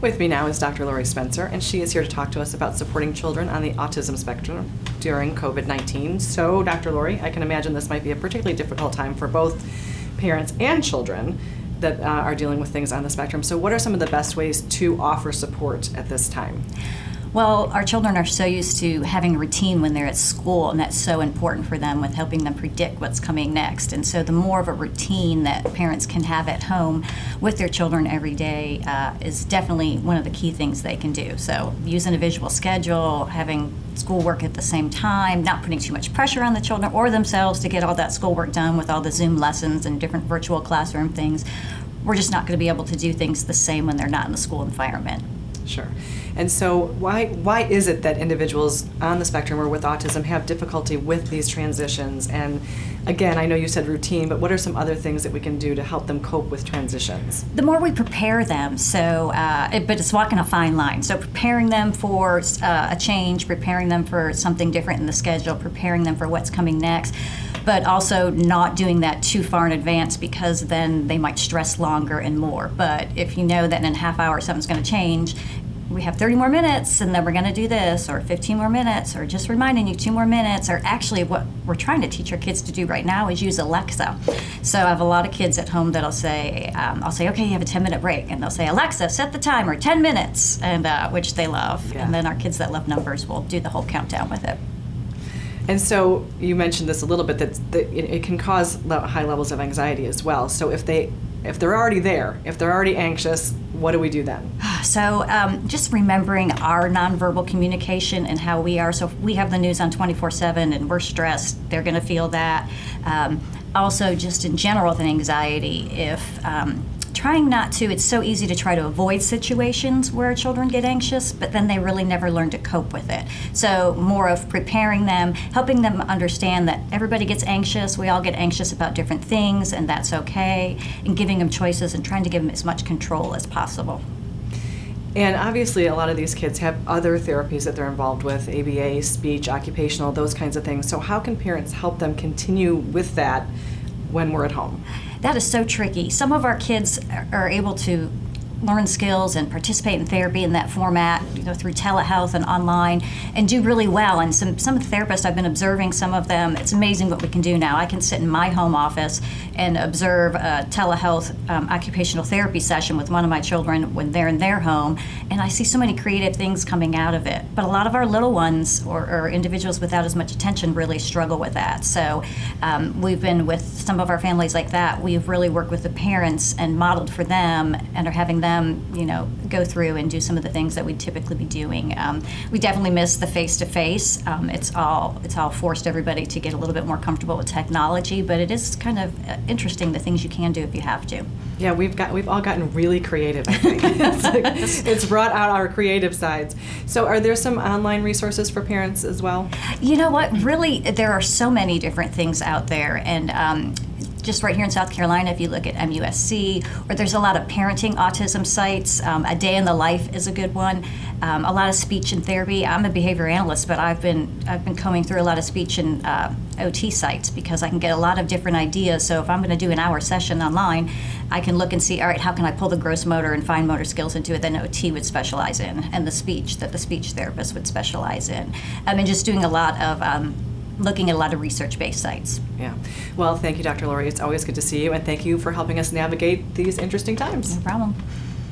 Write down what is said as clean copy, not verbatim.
With me now is Dr. Lorrie Spencer, and she is here to talk to us about supporting children on the autism spectrum during COVID-19. So, Dr. Lorrie, I can imagine this might be a particularly difficult time for both parents and children that are dealing with things on the spectrum. So what are some of the best ways to offer support at this time? Well, our children are so used to having a routine when they're at school, and that's so important for them with helping them predict what's coming next. And so the more of a routine that parents can have at home with their children every day is definitely one of the key things they can do. So using a visual schedule, having schoolwork at the same time, not putting too much pressure on the children or themselves to get all that schoolwork done with all the Zoom lessons and different virtual classroom things. We're just not going to be able to do things the same when they're not in the school environment. Sure. And so why is it that individuals on the spectrum or with autism have difficulty with these transitions? And again, I know you said routine, but what are some other things that we can do to help them cope with transitions? The more we prepare them, but it's walking a fine line. So preparing them for a change, preparing them for something different in the schedule, preparing them for what's coming next, but also not doing that too far in advance because then they might stress longer and more. But if you know that in a half hour something's going to change, we have 30 more minutes and then we're going to do this, or 15 more minutes, or just reminding you 2 more minutes, or actually what we're trying to teach our kids to do right now is use Alexa. So I have a lot of kids at home that'll say, I'll say, okay, you have a 10-minute break, and they'll say, Alexa, set the timer, 10 minutes, and which they love. Yeah. And then our kids that love numbers will do the whole countdown with it. And so you mentioned this a little bit, that it can cause high levels of anxiety as well. So if they're already there, if they're already anxious, what do we do then? So just remembering our nonverbal communication and how we are. So if we have the news on 24/7 and we're stressed, they're going to feel that. Also, just in general with an anxiety, if trying not to, it's so easy to try to avoid situations where children get anxious, but then they really never learn to cope with it. So more of preparing them, helping them understand that everybody gets anxious, we all get anxious about different things, and that's okay, and giving them choices and trying to give them as much control as possible. And obviously a lot of these kids have other therapies that they're involved with, ABA, speech, occupational, those kinds of things. So how can parents help them continue with that when we're at home? That is so tricky. Some of our kids are able to learn skills and participate in therapy in that format, through telehealth and online, and do really well. And some of the therapists I've been observing, some of them, it's amazing what we can do now. I can sit in my home office and observe a telehealth occupational therapy session with one of my children when they're in their home, and I see so many creative things coming out of it. But a lot of our little ones or individuals without as much attention really struggle with that. So we've been with some of our families like that. We've really worked with the parents and modeled for them and are having them go through and do some of the things that we'd typically be doing. We definitely miss the face-to-face. It's all forced everybody to get a little bit more comfortable with technology, but it is kind of interesting the things you can do if you have to. Yeah, we've all gotten really creative, I think. It's brought out our creative sides. So are there some online resources for parents as well? You know what, really, there are so many different things out there, and just right here in South Carolina, if you look at MUSC, or there's a lot of parenting autism sites. A Day in the Life is a good one. A lot of speech and therapy. I'm a behavior analyst, but I've been combing through a lot of speech and OT sites because I can get a lot of different ideas. So if I'm going to do an hour session online, I can look and see, all right, how can I pull the gross motor and fine motor skills into it that an OT would specialize in, and the speech that the speech therapist would specialize in. And just doing a lot of looking at a lot of research-based sites. Yeah. Well, thank you, Dr. Lorrie. It's always good to see you, and thank you for helping us navigate these interesting times. No problem.